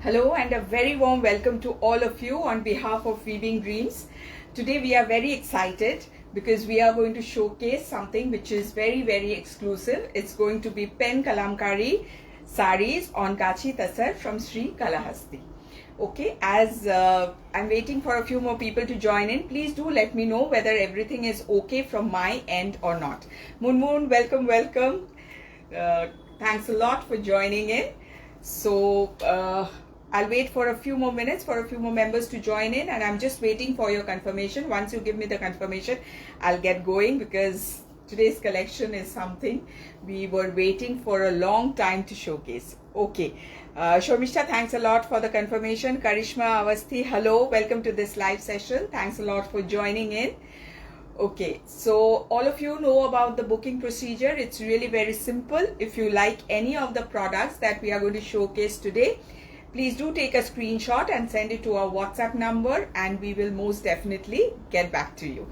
Hello and a very warm welcome to all of you on behalf of Weaving Dreams. Today we are very excited because we are going to showcase something which is very exclusive. It's going to be pen Kalamkari sarees on Gachi Tussar from Sri Kalahasti. Okay, as I'm waiting for a few more people to join in, please do let me know whether everything is okay from my end or not. Moon, welcome. Thanks a lot for joining in. So I'll wait for a few more minutes for a few more members to join in, and I'm just waiting for your confirmation. Once you give me the confirmation, I'll get going because today's collection is something we were waiting for a long time to showcase. Okay, Shomishta, thanks a lot for the confirmation. Karishma Avasthi, hello, welcome to this live session. Thanks a lot for joining in. Okay, so all of you know about the booking procedure. It's really very simple. If you like any of the products that we are going to showcase today, please do take a screenshot and send it to our WhatsApp number, and we will most definitely get back to you.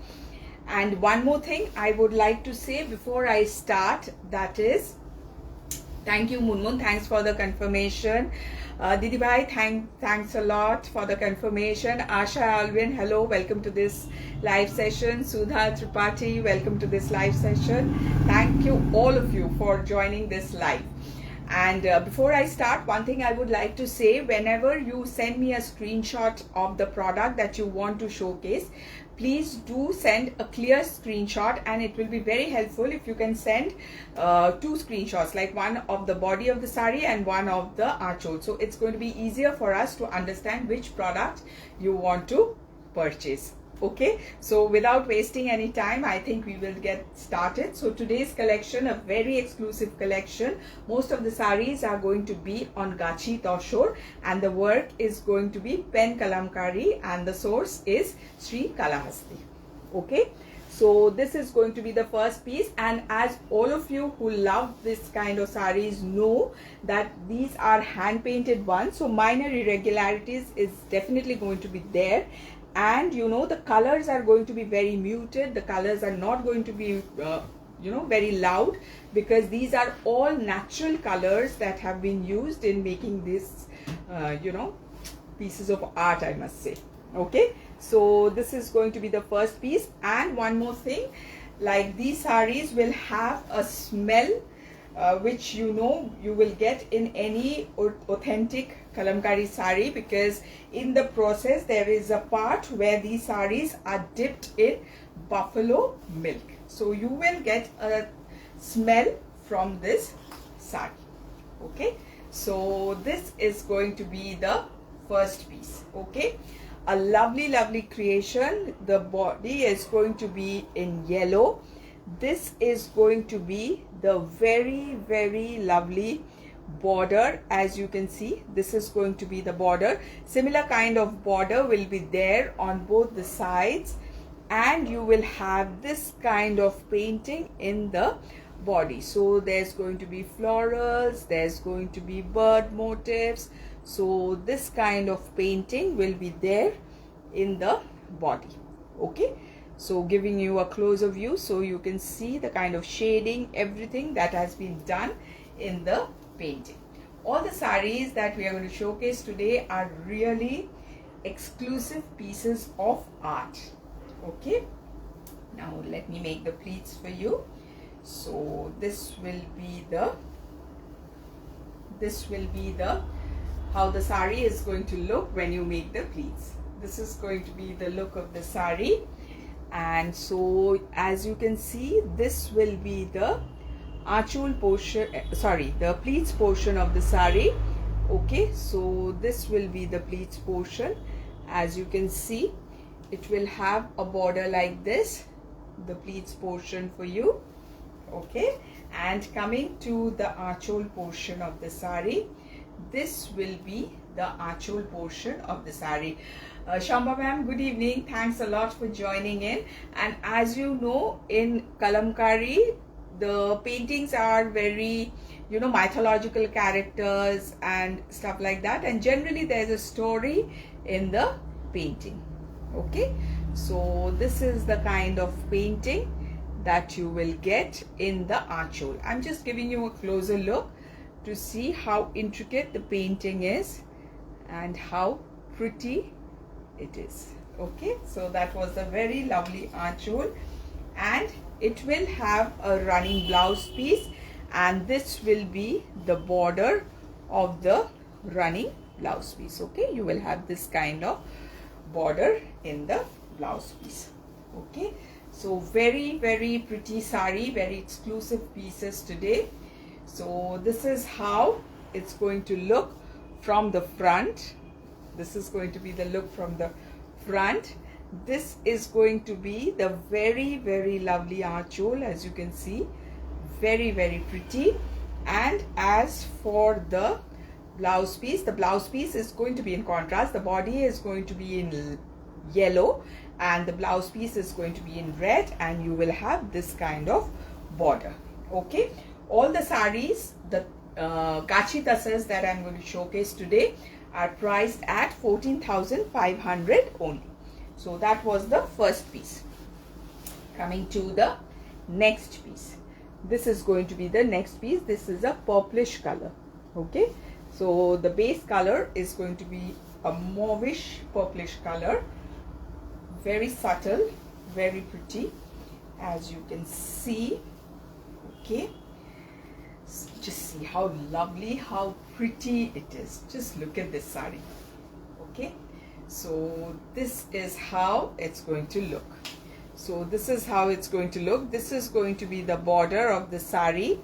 And one more thing I would like to say before I start, that is, thank you Moon, thanks for the confirmation. Didi Bhai, thanks a lot for the confirmation. Asha Alvin, hello, welcome to this live session. Sudha Tripathi, welcome to this live session. Thank you all of you for joining this live. And before I start, one thing I would like to say, whenever you send me a screenshot of the product that you want to showcase, please do send a clear screenshot, and it will be very helpful if you can send two screenshots, like one of the body of the sari and one of the archol. So it's going to be easier for us to understand which product you want to purchase. Okay, so without wasting any time, I think we will get started. So today's collection, a very exclusive collection. Most of the sarees are going to be on Gachi Toshor, and the work is going to be pen Kalamkari, and the source is Sri Kalahasti. Okay, so this is going to be the first piece, and as all of you who love this kind of sarees know that these are hand painted ones, so minor irregularities is definitely going to be there. And you know, the colors are going to be very muted. The colors are not going to be very loud, because these are all natural colors that have been used in making this pieces of art, I must say. Okay, so this is going to be the first piece. And one more thing, like these sarees will have a smell which you will get in any authentic Kalamkari sari, because in the process there is a part where these saris are dipped in buffalo milk. So you will get a smell from this sari. Okay, so this is going to be the first piece. Okay, a lovely creation. The body is going to be in yellow. This is going to be the very lovely border. As you can see, this is going to be the border. Similar kind of border will be there on both the sides, and you will have this kind of painting in the body. So there's going to be florals, there's going to be bird motifs. So this kind of painting will be there in the body. Okay, so giving you a closer view so you can see the kind of shading, everything that has been done in the painting. All the sarees that we are going to showcase today are really exclusive pieces of art. Okay, now let me make the pleats for you. So this will be the how the sari is going to look when you make the pleats. This is going to be the look of the sari. And so as you can see, this will be the archul portion, the pleats portion of the sari. Okay, so this will be the pleats portion. As you can see, it will have a border like this, the pleats portion for you. Okay, and coming to the archul portion of the sari, this will be the archul portion of the sari. Shamba ma'am, good evening. Thanks a lot for joining in. And as you know, in Kalamkari, the paintings are very, mythological characters and stuff like that. And generally there's a story in the painting. Okay, so this is the kind of painting that you will get in the archol. I'm just giving you a closer look to see how intricate the painting is. and how pretty it is. Okay, so that was a very lovely aanchol, and it will have a running blouse piece, and this will be the border of the running blouse piece. Okay, you will have this kind of border in the blouse piece. Okay, so very pretty sari, very exclusive pieces today. So this is how it's going to look from the front. This is going to be the look from the front. This is going to be the very lovely aanchol, as you can see, very pretty. And as for the blouse piece, the blouse piece is going to be in contrast. The body is going to be in yellow and the blouse piece is going to be in red, and you will have this kind of border. Okay, all the sarees, the Gachi Tussars that I'm going to showcase today are priced at 14,500 only. So that was the first piece. Coming to the next piece. This is going to be the next piece. This is a purplish color. Okay, so the base color is going to be a mauvish purplish color. Very subtle, very pretty, as you can see. Okay, just see how lovely, how pretty it is. Just look at this saree. Okay, so this is how it's going to look. So this is how it's going to look. This is going to be the border of the saree.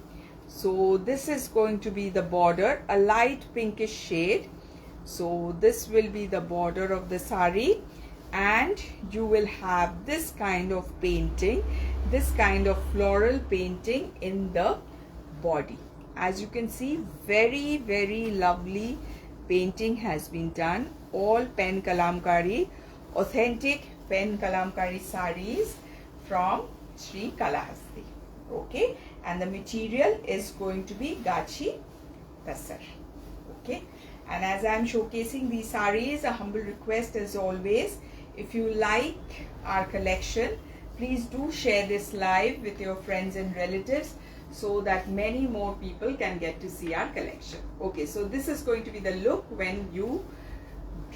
So this is going to be the border, a light pinkish shade. So this will be the border of the saree, and you will have this kind of painting, this kind of floral painting in the body. As you can see, very lovely painting has been done. All pen Kalamkari, authentic pen Kalamkari sarees from Sri Kalahasti. Okay, and the material is going to be Gachi Tussar. Okay, and as I am showcasing these sarees, a humble request as always, if you like our collection, please do share this live with your friends and relatives so that many more people can get to see our collection. Okay, so this is going to be the look when you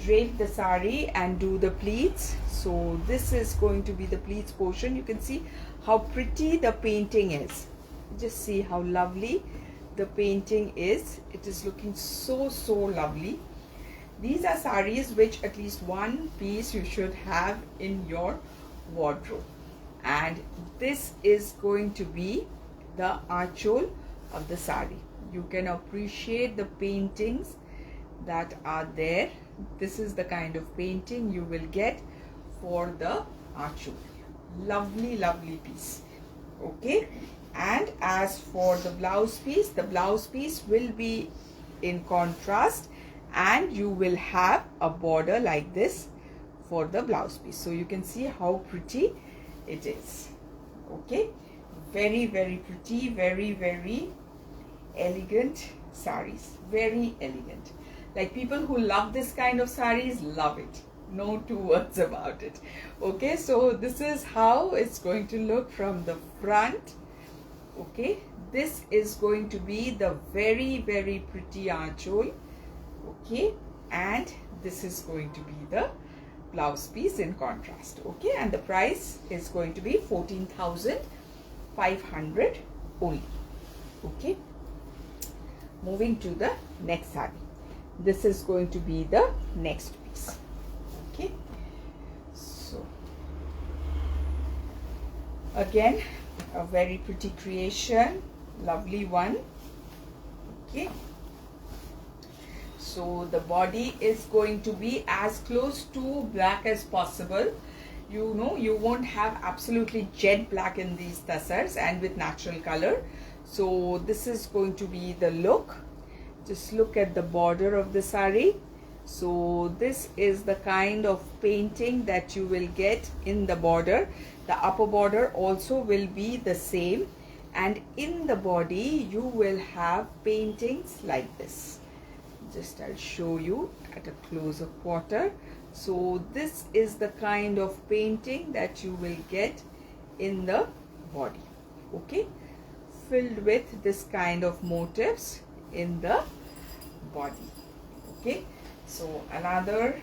drape the saree and do the pleats. So this is going to be the pleats portion. You can see how pretty the painting is. Just see how lovely the painting is. It is looking so lovely. These are sarees which at least one piece you should have in your wardrobe. And this is going to be the aanchol of the saree. You can appreciate the paintings that are there. This is the kind of painting you will get for the aanchol. Lovely piece. Okay, and as for the blouse piece will be in contrast, and you will have a border like this for the blouse piece. So you can see how pretty it is. Okay, very pretty, very elegant sarees, very elegant. Like, people who love this kind of sarees love it. No two words about it. Okay, so this is how it's going to look from the front. Okay, this is going to be the very pretty aanchol. Okay, and this is going to be the blouse piece in contrast. Okay, and the price is going to be 14,500 only. Okay, moving to the next saree. This is going to be the next piece. Okay, so again a very pretty creation, lovely one. Okay, so the body is going to be as close to black as possible. You know, you won't have absolutely jet black in these tussars, and with natural color. So this is going to be the look. Just look at the border of the saree. So this is the kind of painting that you will get in the border. The upper border also will be the same, and in the body you will have paintings like this. Just I'll show you at a closer quarter. So this is the kind of painting that you will get in the body. Okay, filled with this kind of motifs in the body. Okay, So another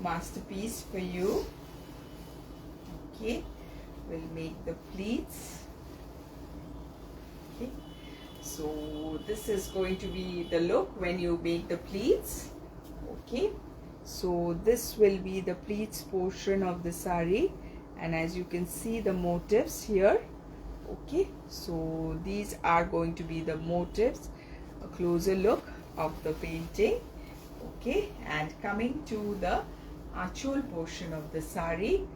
masterpiece for you. Okay, we'll make the pleats. Okay, so this is going to be the look when you make the pleats. Okay, so this will be the pleats portion of the saree, and as you can see the motifs here. Okay, so these are going to be the motifs, a closer look of the painting. Okay, and coming to the achol portion of the saree,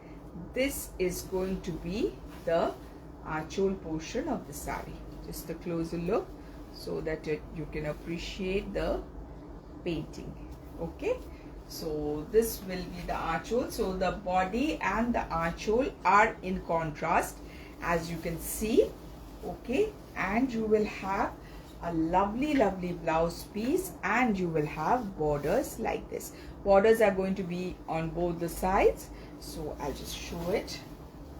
this is going to be the achol portion of the saree. Just a closer look so that you can appreciate the painting. Okay, so this will be the achol. So the body and the achol are in contrast, as you can see. Okay, and you will have a lovely blouse piece, and you will have borders like this. Borders are going to be on both the sides, so I'll just show it.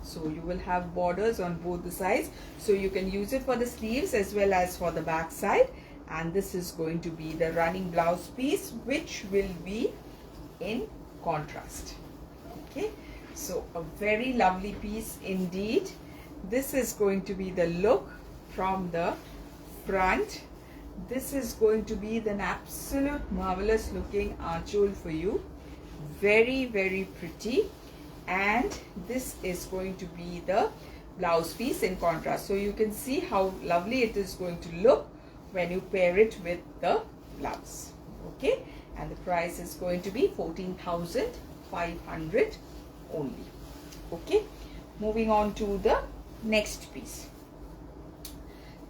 So you will have borders on both the sides, so you can use it for the sleeves as well as for the back side. And this is going to be the running blouse piece, which will be in contrast. Okay, so a very lovely piece indeed. This is going to be the look from the front. This is going to be an absolute marvelous looking achol for you. Very pretty. And this is going to be the blouse piece in contrast. So you can see how lovely it is going to look when you pair it with the blouse. Okay, and the price is going to be 14,500 only. Okay, moving on to the next piece.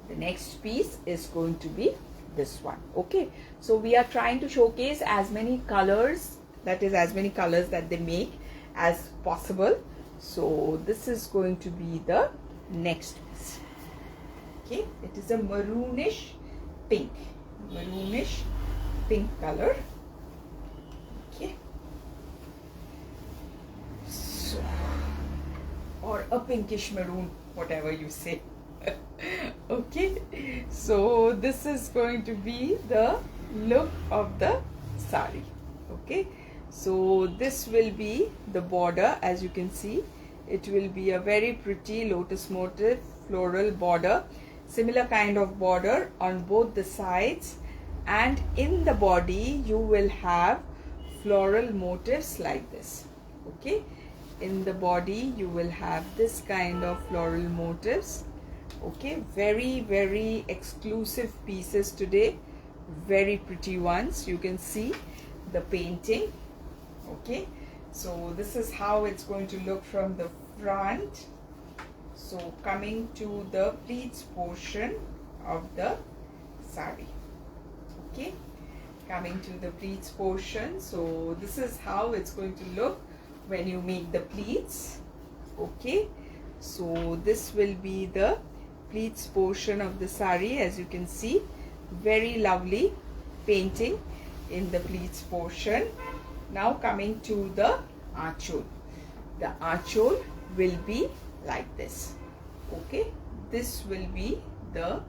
The next piece is going to be this one. Okay, so we are trying to showcase as many colors, that is as many colors that they make as possible. So this is going to be the next piece. Okay, it is a maroonish pink color. Okay, so, or a pinkish maroon, whatever you say. Okay, so this is going to be the look of the saree. Okay, so this will be the border. As you can see, it will be a very pretty lotus motif floral border, similar kind of border on both the sides, and in the body you will have floral motifs like this. Okay, in the body you will have this kind of floral motifs. Okay, very exclusive pieces today, very pretty ones. You can see the painting. Okay, so this is how it's going to look from the front. So coming to the pleats portion of the saree. Okay, coming to the pleats portion, so this is how it's going to look when you make the pleats. Okay, so this will be the pleats portion of the saree. As you can see, very lovely painting in the pleats portion. Now coming to the achol. The achol will be like this. Okay, this will be the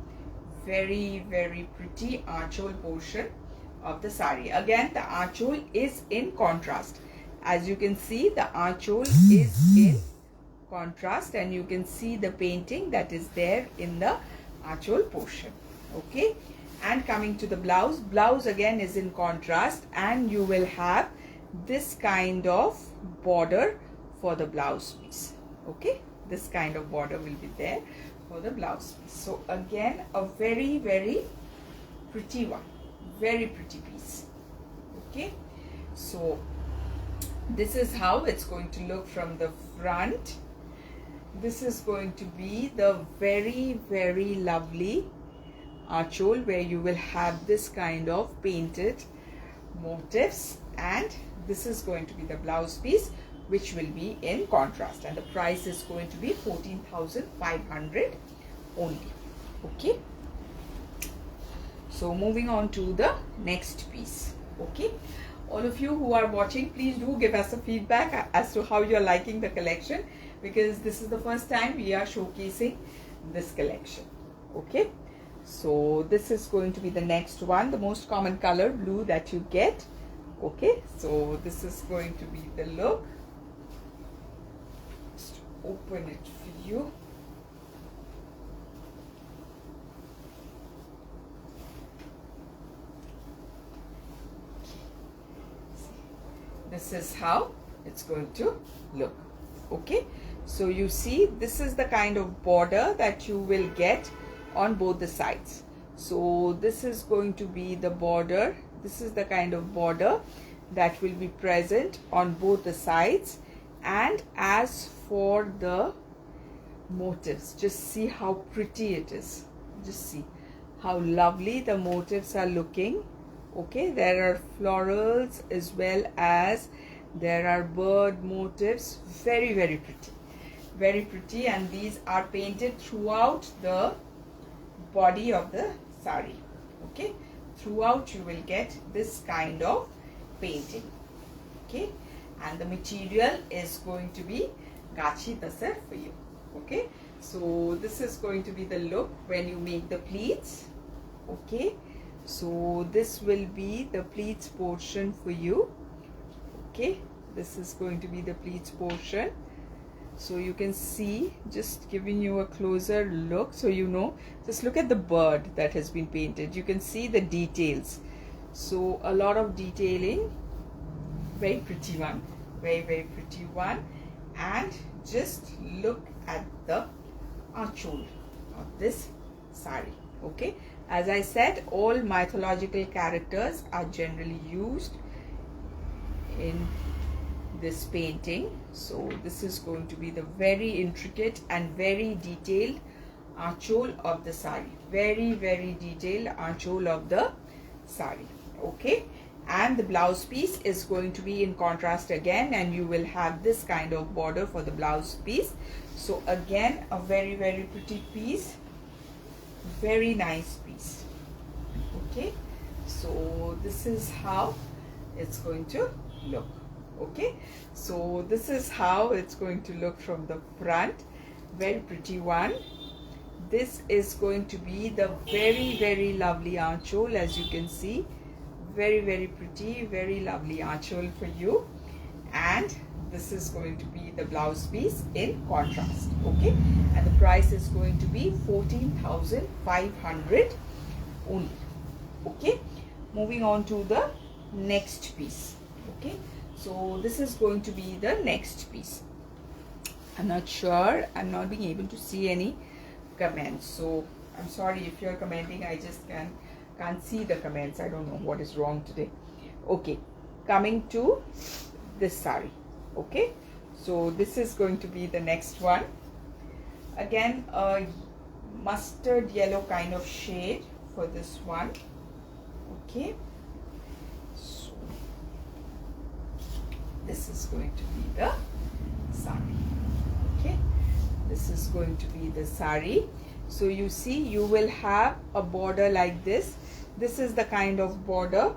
very pretty achol portion of the saree. Again, the achol is in contrast. As you can see, the achol is in contrast, and you can see the painting that is there in the achol portion. Okay, and coming to the blouse. Blouse again is in contrast, and you will have this kind of border for the blouse piece. Okay, this kind of border will be there for the blouse piece. So again, a very pretty one, very pretty piece. Okay, so this is how it's going to look from the front. This is going to be the very lovely achol, where you will have this kind of painted motifs, and this is going to be the blouse piece, which will be in contrast, and the price is going to be 14,500 only. Okay, so moving on to the next piece. Okay, all of you who are watching, please do give us a feedback as to how you are liking the collection, because this is the first time we are showcasing this collection. Okay, so this is going to be the next one, the most common color, blue, that you get. Okay, so this is going to be the look. Just open it for you. This is how it's going to look. Okay, so you see, this is the kind of border that you will get on both the sides. So this is going to be the border. This is the kind of border that will be present on both the sides. And as for the motifs, just see how pretty it is. Just see how lovely the motifs are looking. Okay, there are florals as well as there are bird motifs. Very, very pretty. Very pretty, and these are painted throughout the body of the sari. Okay, throughout you will get this kind of painting. Okay, and the material is going to be Gachi Tussar for you. Okay, so this is going to be the look when you make the pleats. Okay, so this will be the pleats portion for you. Okay, this is going to be the pleats portion. So you can see, just giving you a closer look so you know, just look at the bird that has been painted. You can see the details. So a lot of detailing. Very pretty one. Very, very pretty one. And just look at the achol of this sari. Okay, as I said, all mythological characters are generally used in this painting. So this is going to be the very intricate and very detailed achol of the sari. Very, very detailed achol of the sari. Okay, and the blouse piece is going to be in contrast again, and you will have this kind of border for the blouse piece. So again, a very, very pretty piece. Very nice piece. Okay, so this is how it's going to look. Okay, so this is how it's going to look from the front. Very pretty one. This is going to be the very, very lovely achol, as you can see. Very, very pretty, very lovely achol for you. And this is going to be the blouse piece in contrast. Okay, and the price is going to be 14,500 only. Okay, moving on to the next piece. Okay, so this is going to be the next piece. I'm not sure, I'm not being able to see any comments, so I'm sorry if you're commenting. I just can't see the comments. I don't know what is wrong today. Okay, coming to this sari. Okay, so this is going to be the next one. Again, a mustard yellow kind of shade for this one. Okay, so this is going to be the sari. Okay, this is going to be the sari. So you see, you will have a border like this. This is the kind of border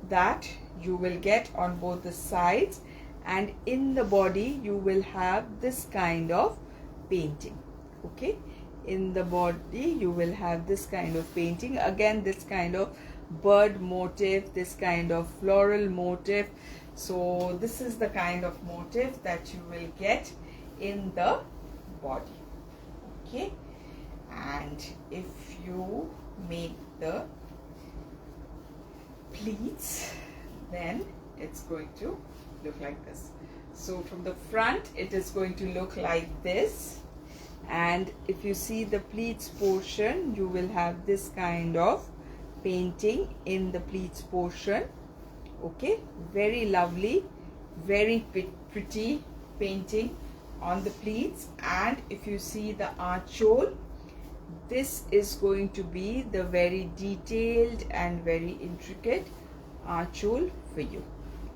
that you will get on both the sides, and in the body you will have this kind of painting. Okay, in the body you will have this kind of painting. Again, this kind of bird motif, this kind of floral motif. So this is the kind of motif that you will get in the body. Okay, and if you make the pleats, then it's going to look like this. So from the front it is going to look like this, and if you see the pleats portion, you will have this kind of painting in the pleats portion. Okay, very lovely, very pretty painting on the pleats. And if you see the achol, this is going to be the very detailed and very intricate achol for you.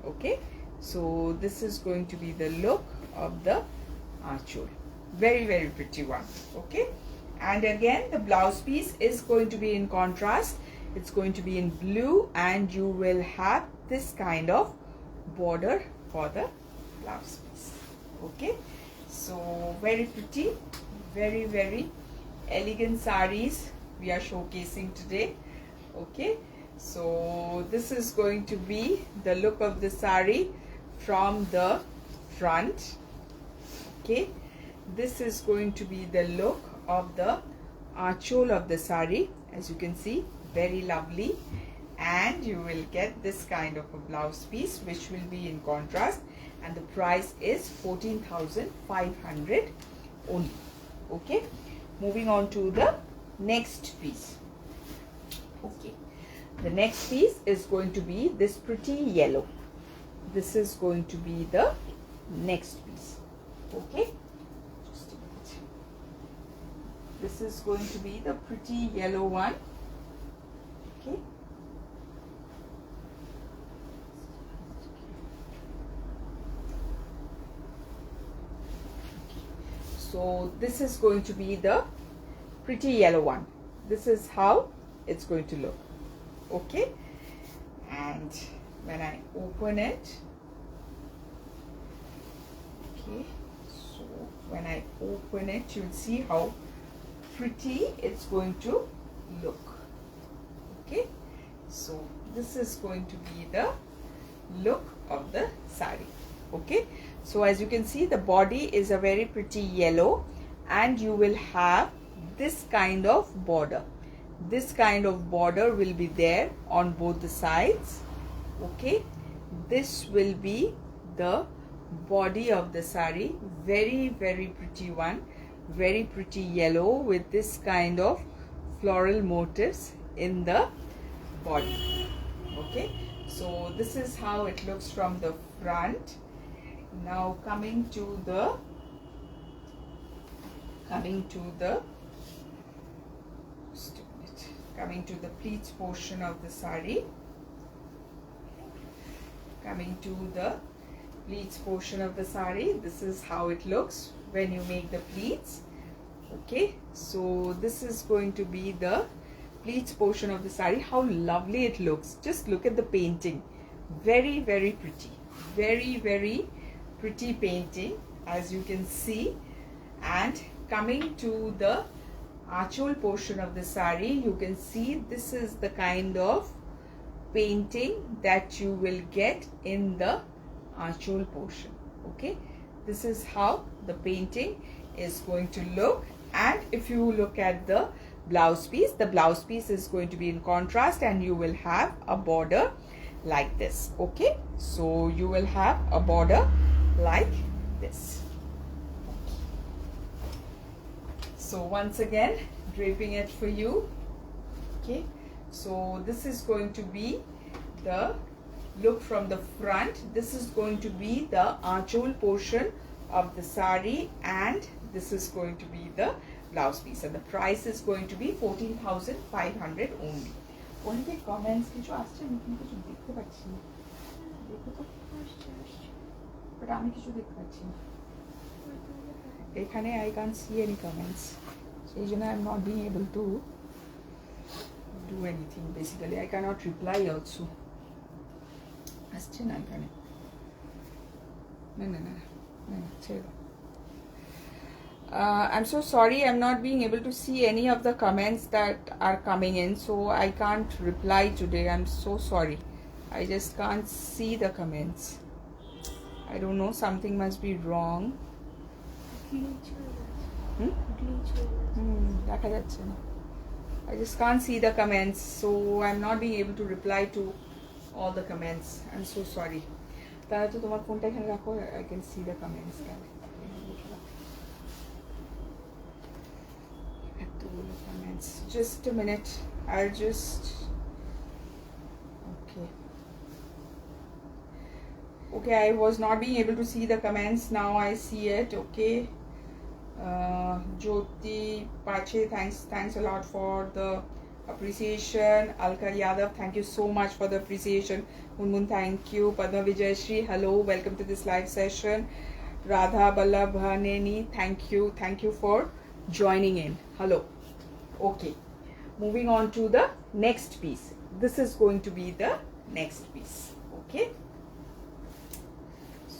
Okay, so this is going to be the look of the achol. Very, very pretty one. Okay, and again the blouse piece is going to be in contrast. It's going to be in blue, and you will have this kind of border for the blouse piece. Okay, so very pretty, very, very elegant sarees we are showcasing today. Okay, So this is going to be the look of the sari from the front. Okay, this is going to be the look of the aanchol of the sari. As you can see, very lovely, and you will get this kind of a blouse piece which will be in contrast, and the price is 14,500 only. Okay, moving on to the next piece. Okay, the next piece is going to be this pretty yellow. This is going to be the next piece. Okay, just a minute. This is going to be the pretty yellow one. Okay, so this is going to be the pretty yellow one. This is how it's going to look. Okay, and when I open it, okay, so when I open it, you'll see how pretty it's going to look. Okay, so this is going to be the look of the sari. Okay, so as you can see, the body is a very pretty yellow, and you will have this kind of border. This kind of border will be there on both the sides. Okay, this will be the body of the sari. Very pretty one, very pretty yellow with this kind of floral motifs in the body. Okay, so this is how it looks from the front. Now coming to the pleats portion of the sari. Coming to the pleats portion of the sari, this is how it looks when you make the pleats. Okay, so this is going to be the pleats portion of the sari. How lovely it looks. Just look at the painting. Very pretty. Very pretty painting, as you can see. And coming to the aanchol portion of the sari, you can see this is the kind of painting that you will get in the aanchol portion. Okay, this is how the painting is going to look. And if you look at the blouse piece, the blouse piece is going to be in contrast, and you will have a border like this. Okay, so you will have a border like this. So once again, draping it for you. Okay, so this is going to be the look from the front. This is going to be the aanchol portion of the sari, and this is going to be the blouse piece, and the price is going to be 14,500 only. Only comments কিছু আসছে, আমি কিন্তু কিছু দেখতে পাচ্ছি না। দেখো তো, but আমি কিছু দেখতে পাচ্ছি না। এখানে I can't see any comments, সেই জন্য I'm not being able to do anything. Basically, I cannot reply also. আসছে না এখানে, না ছেড়ে দাও। I'm so sorry, I'm not being able to see any of the comments that are coming in, so I can't reply today. I'm so sorry, I just can't see the comments. I don't know, something must be wrong. দেখা যাচ্ছে না। I just can't see the comments, so I'm not being able to reply to all the comments. I'm so sorry. তাহলে তো তোমার ফোনটা এখানে রাখো, I can see the comments. Comments. Just a minute. I'll just. Okay, I was not being able to see the comments. Now I see it. Okay. Jyoti Pache, thanks a lot for the appreciation. Alkar Yadav, thank you so much for the appreciation. Munmun, thank you. Padma Vijayashri, hello, welcome to this live session. Radha Ballabhaneni, thank you for joining in. Hello. Okay, moving on to the next piece. This is going to be the next piece. Okay,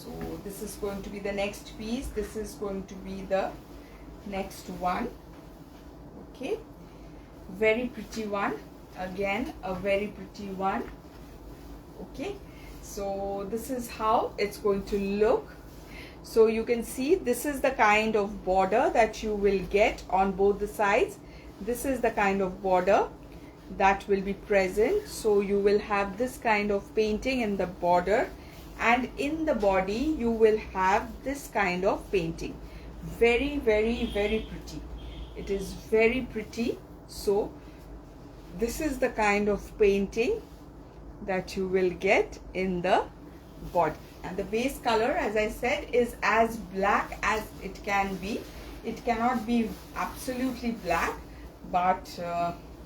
so this is going to be the next piece. This is going to be the next one. Okay, very pretty one. again a very pretty one. Okay, so this is how it's going to look. So you can see this is the kind of border that you will get on both the sides. This is the kind of border that will be present. So you will have this kind of painting in the border, and in the body you will have this kind of painting. Very, very, very pretty. It is very pretty. So this is the kind of painting that you will get in the body. And the base color, as I said, is as black as it can be. It cannot be absolutely black, but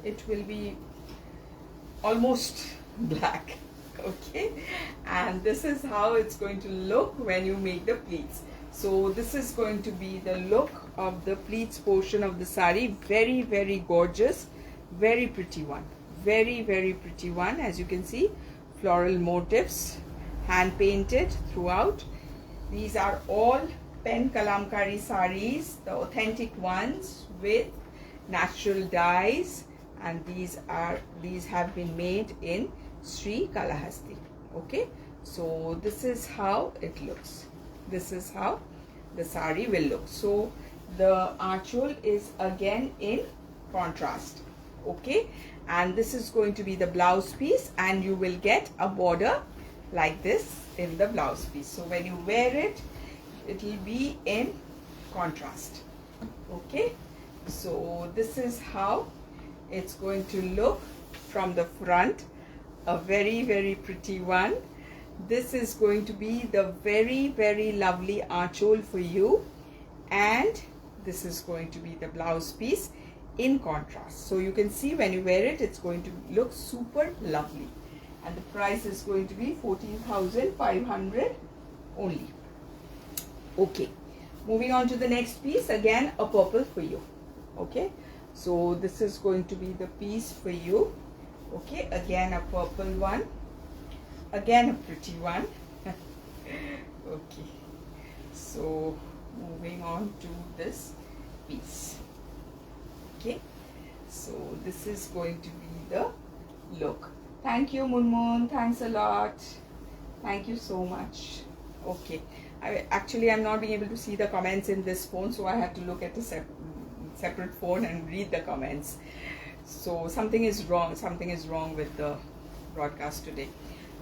it will be almost black. Okay, and this is how it's going to look when you make the pleats. So this is going to be the look of the pleats portion of the sari. Very, very gorgeous, very pretty one. Very, very pretty one. As you can see, floral motifs, hand painted throughout. These are all pen Kalamkari sarees, the authentic ones with natural dyes, and these have been made in Sri Kalahasti. Okay, so this is how it looks. This is how the sari will look. So the archol is again in contrast. Okay, and this is going to be the blouse piece, and you will get a border like this in the blouse piece. So when you wear it, it will be in contrast. Okay, so this is how it's going to look from the front. A very, very pretty one. This is going to be the very, very lovely archol for you, and this is going to be the blouse piece in contrast. So you can see when you wear it, it's going to look super lovely. And the price is going to be 14,500 only. Okay, moving on to the next piece. Again a purple for you. Okay, so this is going to be the piece for you. Okay, again a purple one, again a pretty one. Okay, so moving on to this piece. Okay, so this is going to be the look. Thank you, Moon. Thanks a lot. Thank you so much. Okay, I'm not being able to see the comments in this phone, so I have to look at a separate phone and read the comments. So something is wrong. Something is wrong with the broadcast today.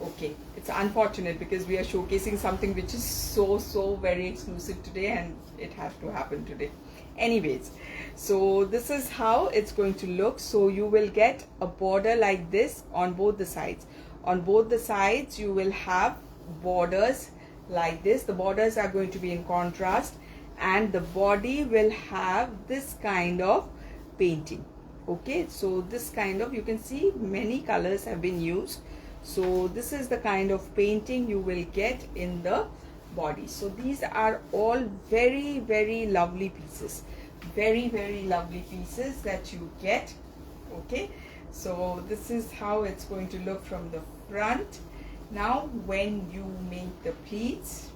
Okay, it's unfortunate because we are showcasing something which is so very exclusive today, and it has to happen today. Anyways, so this is how it's going to look. So you will get a border like this on both the sides. On both the sides you will have borders like this. The borders are going to be in contrast, and the body will have this kind of painting. Okay, so this kind of, you can see many colors have been used. So this is the kind of painting you will get in the body. So these are all very, very lovely pieces. Very, very lovely pieces that you get. Okay, so this is how it's going to look from the front. Now when you make the pleats,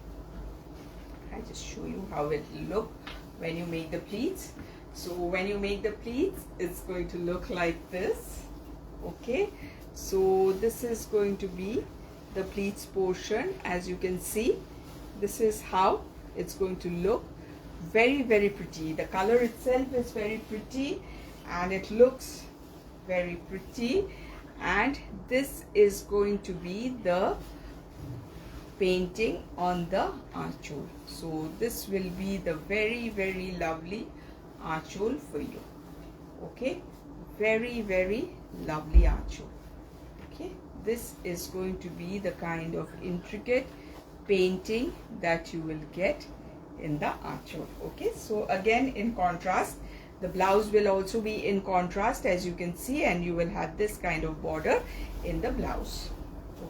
I just show you how it will look when you make the pleats. So when you make the pleats, it's going to look like this. Okay, so this is going to be the pleats portion. As you can see, this is how it's going to look. Very, very pretty. The color itself is very pretty, and it looks very pretty. And this is going to be the painting on the archol. So this will be the very, very lovely archol for you. Okay, very, very lovely archol. Okay, this is going to be the kind of intricate painting that you will get in the archol. Okay, so again in contrast, the blouse will also be in contrast, as you can see, and you will have this kind of border in the blouse.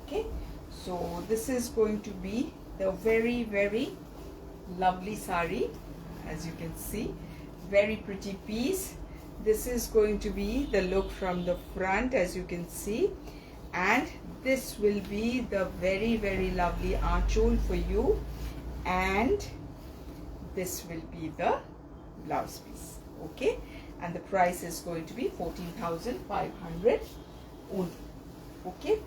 Okay, so this is going to be the very, very lovely sari. As you can see, very pretty piece. This is going to be the look from the front, as you can see, and this will be the very, very lovely archol for you, and this will be the blouse piece. Okay, and the price is going to be 14,500 only. Okay,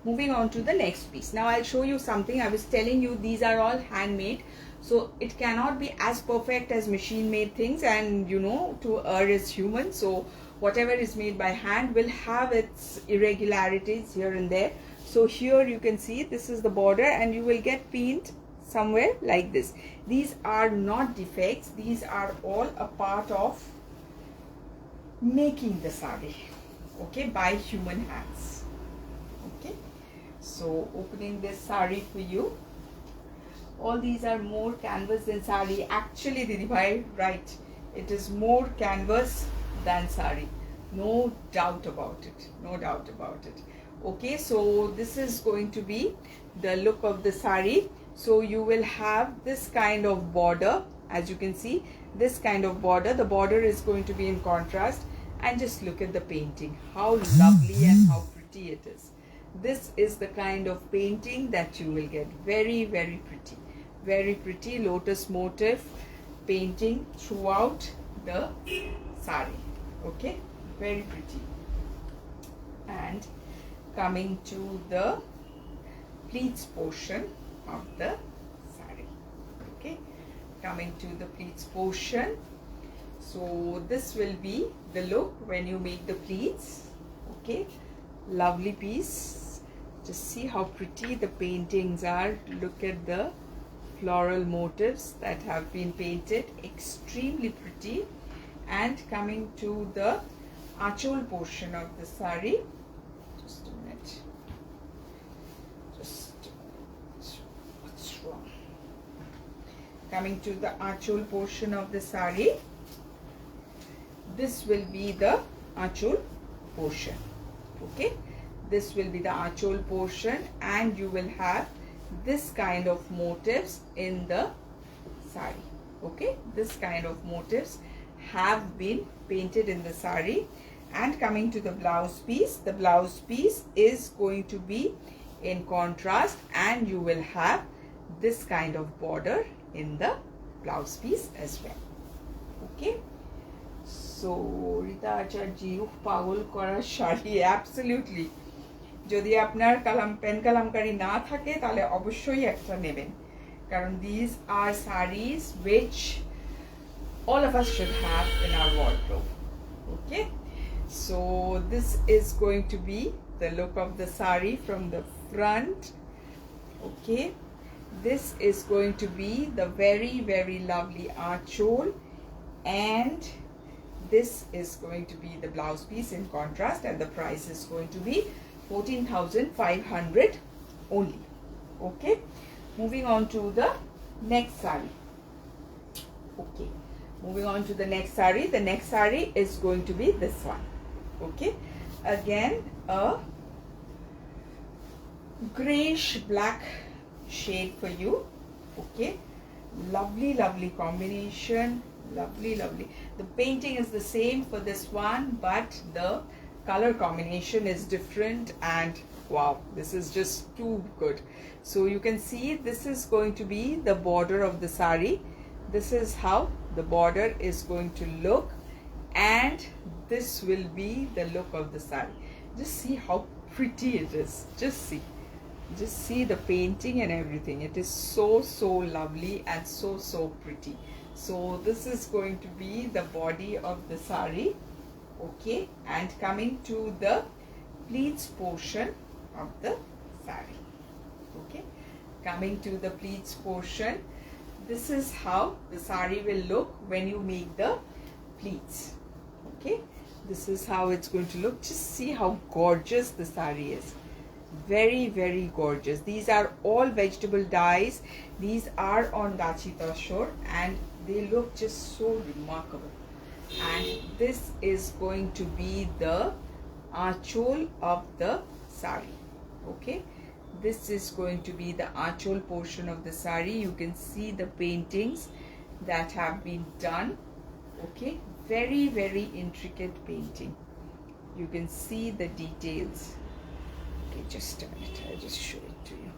moving on to the next piece. Now I'll show you something. I was telling you these are all handmade, so it cannot be as perfect as machine made things, and you know, to err is human, so whatever is made by hand will have its irregularities here and there. So here you can see this is the border, and you will get paint somewhere like this. These are not defects, these are all a part of making the saree, okay, by human hands. Okay, so opening this saree for you. All these are more canvas than saree. Actually, Didibhai, right, it is more canvas than saree, no doubt about it, no doubt about it. Okay, so this is going to be the look of the saree. So you will have this kind of border, as you can see, this kind of border. The border is going to be in contrast, and just look at the painting, how lovely and how pretty it is. This is the kind of painting that you will get. Very, very pretty, very pretty lotus motif painting throughout the saree. Okay, very pretty. And coming to the pleats portion of the saree. Okay, coming to the pleats portion. So this will be the look when you make the pleats. Okay, lovely piece. Just see how pretty the paintings are. Look at the floral motifs that have been painted, extremely pretty. And coming to the achol portion of the saree. Just a minute. What's wrong? Coming to the achol portion of the saree. This will be the achol portion. Okay, this will be the achol portion, and you will have this kind of motifs in the saree. Okay, this kind of motifs have been painted in the saree. And coming to the blouse piece, the blouse piece is going to be in contrast, and you will have this kind of border in the blouse piece as well. Okay, so Rita Acharji, পাগল করা sari, absolutely. যদি আপনার pen kalamkari না থাকে তাহলে অবশ্যই একটা নেবেন, কারণ these are sarees which all of us should have in our wardrobe. Okay, so this is going to be the look of the saree from the front. Okay, this is going to be the very, very lovely achol, and this is going to be the blouse piece in contrast, and the price is going to be 14,500 only. Okay, moving on to the next saree. Okay, moving on to the next saree. The next saree is going to be this one. Okay, again a grayish black shade for you. Okay, lovely, lovely combination. Lovely, lovely. The painting is the same for this one, but the color combination is different, and wow, this is just too good. So you can see this is going to be the border of the saree. This is how the border is going to look, and this will be the look of the saree. Just see how pretty it is. Just see the painting and everything. It is so, so lovely and so, so pretty. So this is going to be the body of the saree. Okay, and coming to the pleats portion of the saree. Okay, coming to the pleats portion, this is how the saree will look when you make the pleats. Okay, this is how it's going to look. Just see how gorgeous the saree is. Very, very gorgeous. These are all vegetable dyes. These are on Gachi Tussar, and they look just so remarkable. And this is going to be the achol of the saree. Okay, this is going to be the achol portion of the saree. You can see the paintings that have been done. Okay, very, very intricate painting. You can see the details. Okay, just a minute, I'll just show it to you.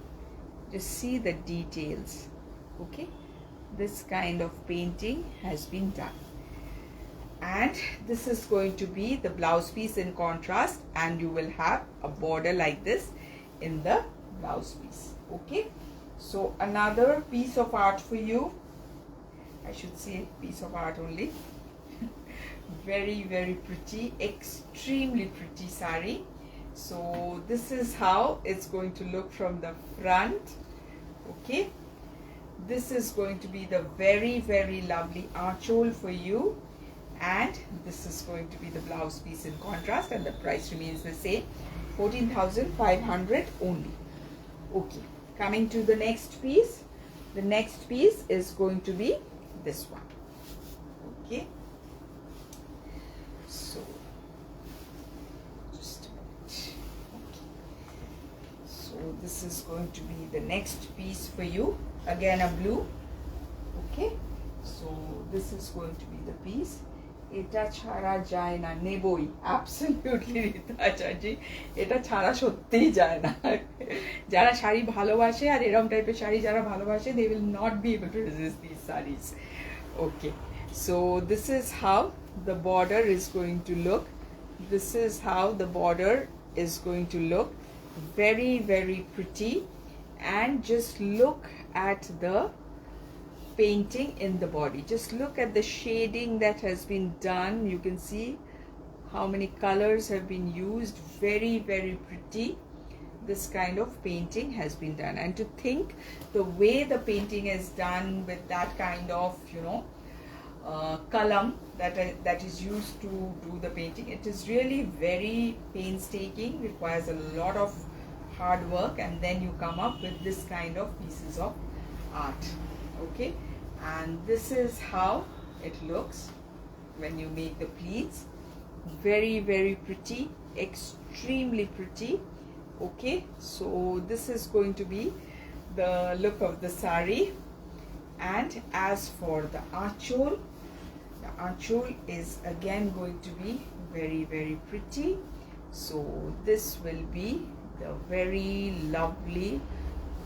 Just see the details. Okay, this kind of painting has been done. and this is going to be the blouse piece in contrast, and you will have a border like this in the blouse piece. Okay, so another piece of art for you, I should say piece of art only. Very pretty, extremely pretty saree. So this is how it's going to look from the front. Okay, this is going to be the very lovely archole for you, and this is going to be the blouse piece in contrast, and the price remains the same, 14,500 only. Okay, coming to the next piece. The next piece is going to be this one. Okay, so just a minute. Okay, so this is going to be the next piece for you, again a blue. Okay, so this is going to be the piece. এটা ছাড়া যায় না নেবই, absolutely Rita আচার্য, এটা ছাড়া সত্যিই যায় না। যারা শাড়ি ভালোবাসে আর এরকম টাইপের শাড়ি যারা ভালোবাসে, they will not be able to resist these sarees. Okay, so this is how the border is going to look. This is how the border is going to look. Very pretty, and just look at the painting in the body. Just look at the shading that has been done. You can see how many colors have been used. Very pretty. This kind of painting has been done, and to think the way the painting is done with that kind of, you know, kalam that is used to do the painting, it is really very painstaking, requires a lot of hard work, and then you come up with this kind of pieces of art. Okay, and this is how it looks when you make the pleats. Very pretty, extremely pretty. Okay, so this is going to be the look of the saree. And as for the archole is again going to be very pretty. So this will be the very lovely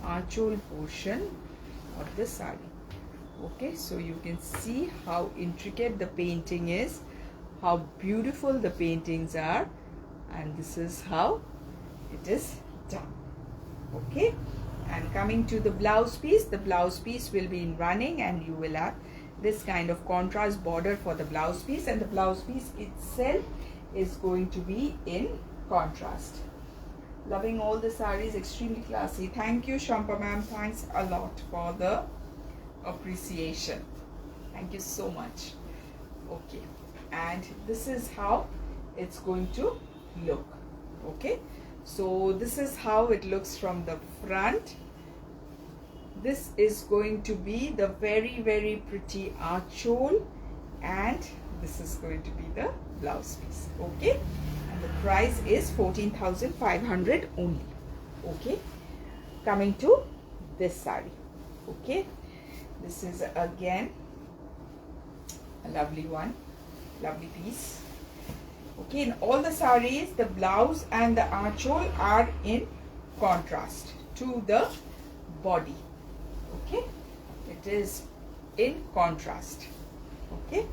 archole portion of the saree. Okay, so you can see how intricate the painting is, how beautiful the paintings are, and this is how it is done. Okay, and coming to the blouse piece, the blouse piece will be in running, and you will have this kind of contrast border for the blouse piece, and the blouse piece itself is going to be in contrast. Loving all the sarees, extremely classy. Thank you, Shampa ma'am. Thanks a lot for the appreciation. Thank you so much. Okay, and this is how it's going to look. Okay, so this is how it looks from the front. This is going to be the very pretty archole, and this is going to be the blouse piece. Okay, and the price is 14,500 only. Okay, coming to this saree. Okay, this is again a lovely one, lovely piece. Okay, in all the sarees, the blouse and the archole are in contrast to the body. Okay, it is in contrast. Okay,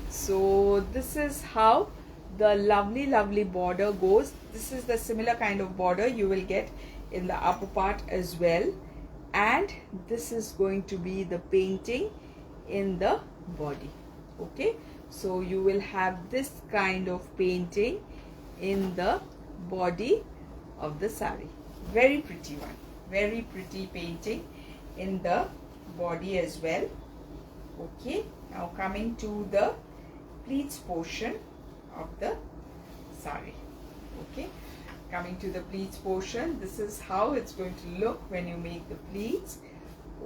so this is how the lovely border goes. This is the similar kind of border you will get in the upper part as well, and this is going to be the painting in the body. Okay, so you will have this kind of painting in the body of the saree. Very pretty one, very pretty painting in the body as well. Okay, now coming to the pleats portion of the saree. Okay, coming to the pleats portion, this is how it's going to look when you make the pleats.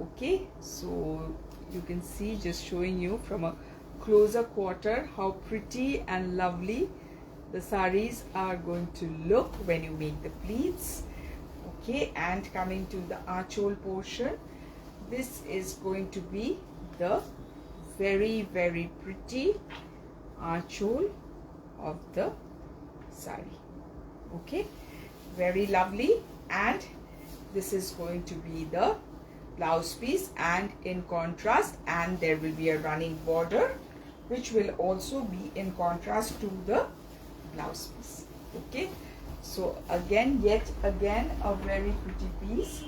Okay, so you can see, just showing you from a closer quarter, how pretty and lovely the sarees are going to look when you make the pleats. Okay, and coming to the archole portion, this is going to be the very pretty archole of the saree. Okay, very lovely, and this is going to be the blouse piece, and in contrast, and there will be a running border. which will also be in contrast to the blouse piece. Okay, so again, yet again, a very pretty piece.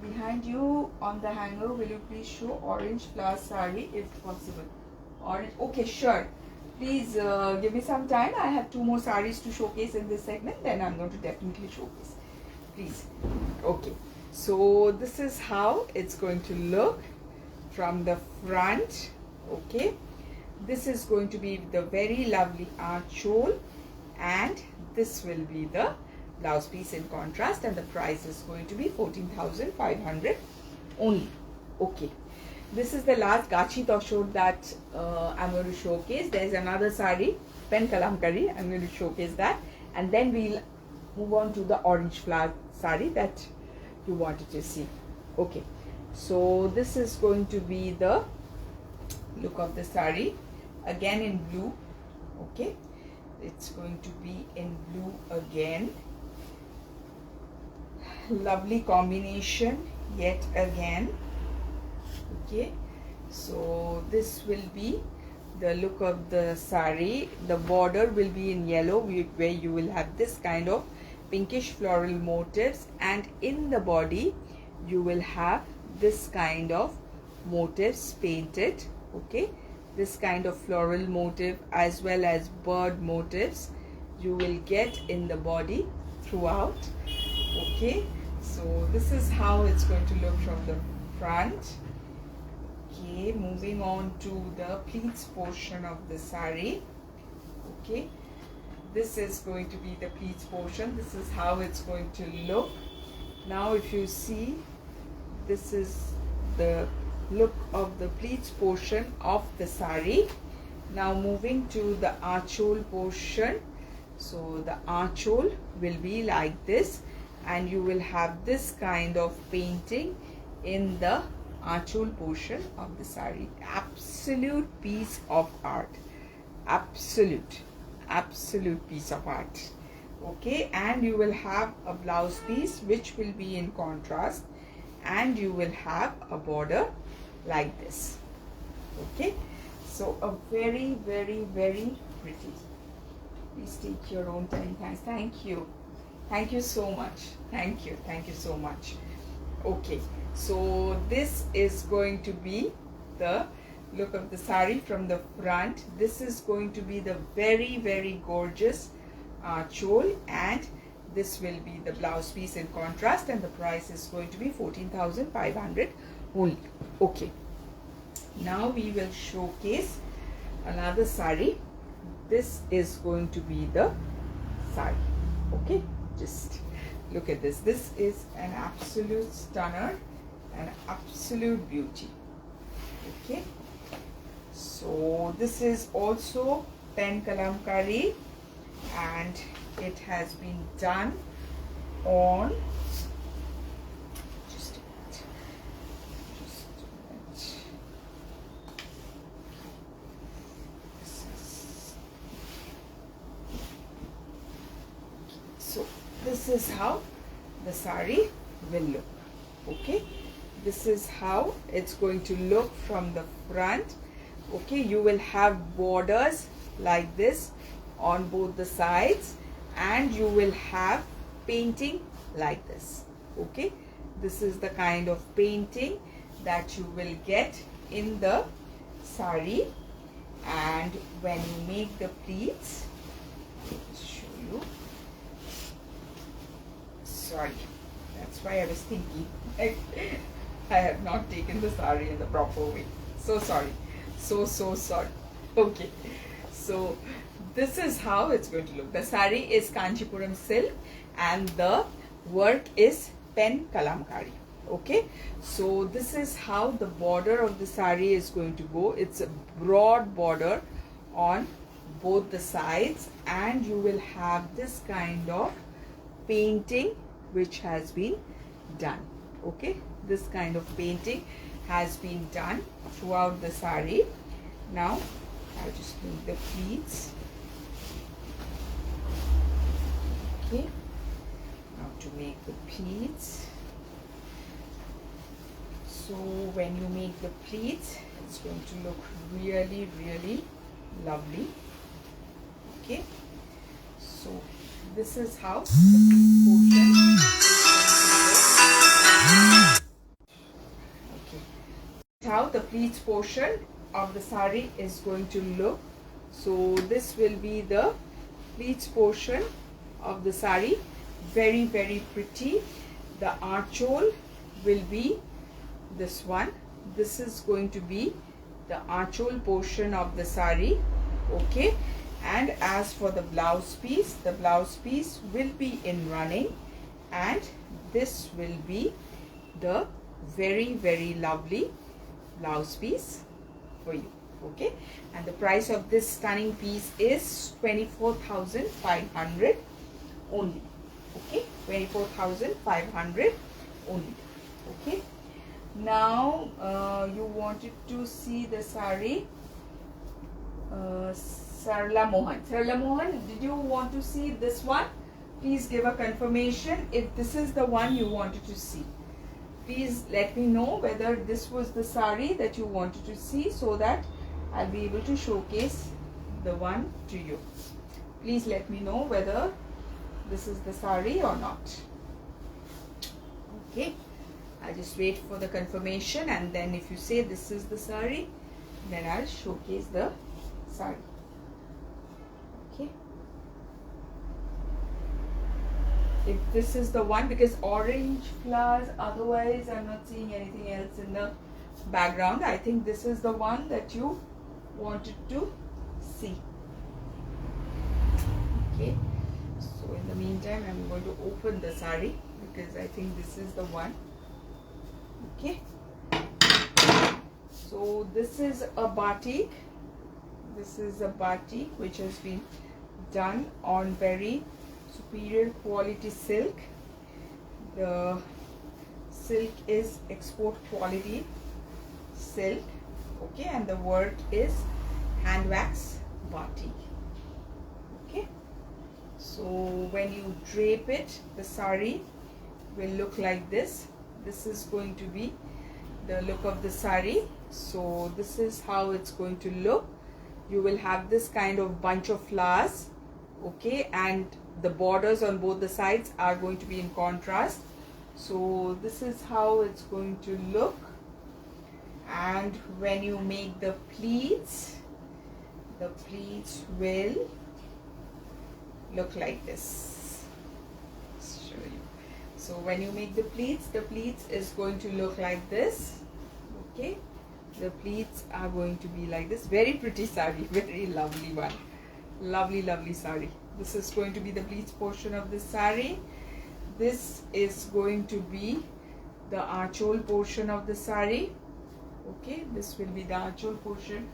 Behind you on the hanger, will you please show orange flower saree if possible? Orange, okay, sure. Please give me some time. I have 2 more sarees to showcase in this segment, then I'm going to definitely showcase. Please. Okay, so this is how it's going to look from the front. Okay, this is going to be the very lovely archhole, and this will be the blouse piece in contrast, and the price is going to be 14,500 only. Okay, this is the last Gachi Toshod that I'm going to showcase. There is another sari, pen kalamkari. I'm going to showcase that, and then we'll move on to the orange flower sari that you wanted to see. Okay, so this is going to be the look of the sari, again in blue. Okay, it's going to be in blue again. Lovely combination yet again. Okay, so this will be the look of the sari. The border will be in yellow, where you will have this kind of pinkish floral motifs, and in the body you will have this kind of motifs painted. Okay, this kind of floral motif as well as bird motifs you will get in the body throughout. Okay, so this is how it's going to look from the front. Okay, moving on to the pleats portion of the sari. Okay, this is going to be the pleats portion. This is how it's going to look. Now if you see, this is the look of the pleats portion of the sari. Now moving to the archhole portion. So the archhole will be like this, and you will have this kind of painting in the archhole portion of the sari. Absolute piece of art. Absolute piece of art. Okay, and you will have a blouse piece which will be in contrast, and you will have a border like this. Okay, so a very pretty. Please take your own time. Thank you so much. Thank you so much. Okay, so this is going to be the look of the sari from the front. This is going to be the very gorgeous archhole, and this will be the blouse piece in contrast, and the price is going to be 14,500 only. Okay, now we will showcase another sari. This is going to be the sari. Okay, just look at this. This is an absolute stunner, an absolute beauty. Okay, so this is also pen kalamkari, and it has been done on just a minute. So this is how the sari will look. Okay, this is how it's going to look from the front. Okay, you will have borders like this on both the sides, and you will have painting like this. Okay, this is the kind of painting that you will get in the sari, and when you make the pleats, I'll show you. Sorry, that's why I was thinking I have not taken the sari in the proper way. So sorry, so sorry. Okay, so this is how it's going to look. The sari is kanjivaram silk, and the work is pen kalamkari. Okay, so this is how the border of the sari is going to go. It's a broad border on both the sides, and you will have this kind of painting which has been done. Okay, this kind of painting has been done throughout the sari. Now I'll just make the pleats. Okay, now to make the pleats, So when you make the pleats, it's going to look really, really lovely. Okay, so this is how the pleats portion is going to look. Okay, how the pleats portion of the sari is going to look. So this will be the pleats portion of the sari. Very, very pretty. The archhole will be this one. This is going to be the archhole portion of the sari. Okay, and as for the blouse piece will be in running, and this will be the very, very lovely blouse piece for you. Okay, and the price of this stunning piece is 24,500 only. Okay, 24,500 only. Okay, now you wanted to see the sari Sarla Mohan, did you want to see this one? Please give a confirmation if this is the one you wanted to see. Please let me know whether this was the sari that you wanted to see, so that I'll be able to showcase the one to you. Please let me know whether this is the sari or not. Okay, I'll just wait for the confirmation, and then if you say this is the sari, then I'll showcase the sari. Okay, if this is the one, because orange flowers, otherwise I'm not seeing anything else in the background. I think this is the one that you wanted to see. Okay, so in the meantime I'm going to open the sari, because I think this is the one. Okay, so this is a batik. This is a batik which has been done on very superior quality silk. The silk is export quality silk. Okay, and the work is hand wax batik. Okay, so when you drape it, the sari will look like this. This is going to be the look of the sari. So this is how it's going to look. You will have this kind of bunch of flowers. Okay, and the borders on both the sides are going to be in contrast. So this is how it's going to look. And when you make the pleats will look like this. Let's show you. So when you make the pleats is going to look like this. Okay, the pleats are going to be like this. Very pretty sari, very lovely one. Lovely, lovely sari. This is going to be the pleats portion of the sari. This is going to be the archhole portion of the sari. Okay, this will be the archhole portion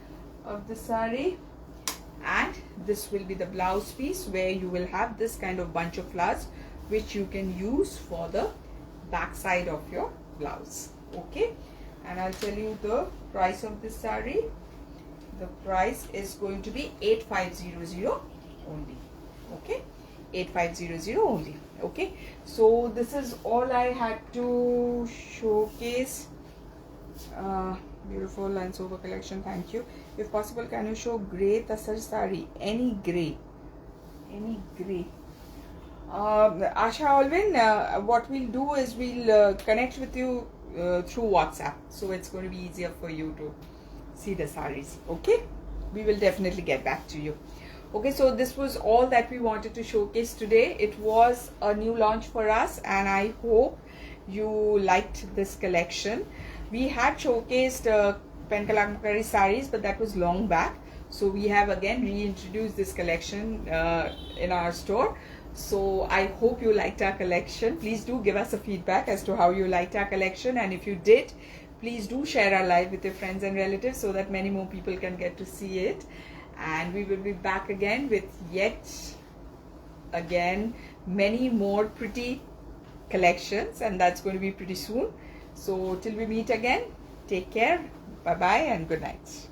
of the sari, and this will be the blouse piece, where you will have this kind of bunch of flowers which you can use for the back side of your blouse. Okay, and I'll tell you the price of this sari. The price is going to be 8500 only. Okay, 8500 only. Okay, so this is all I had to showcase. Beautiful and sober collection, thank you. If possible, can you show grey Tussar sari? Any grey, Asha Alvin, what we'll do is we'll connect with you through WhatsApp, so it's going to be easier for you to see the saris. Okay, we will definitely get back to you. Okay, so this was all that we wanted to showcase today. It was a new launch for us, and I hope you liked this collection. We had showcased Kalamkari sarees, but that was long back. So we have again reintroduced this collection in our store. So I hope you liked our collection. Please do give us a feedback as to how you liked our collection, and if you did, please do share our live with your friends and relatives, so that many more people can get to see it. And we will be back again with yet again many more pretty collections, and that's going to be pretty soon. So till we meet again, take care, bye bye, and good night.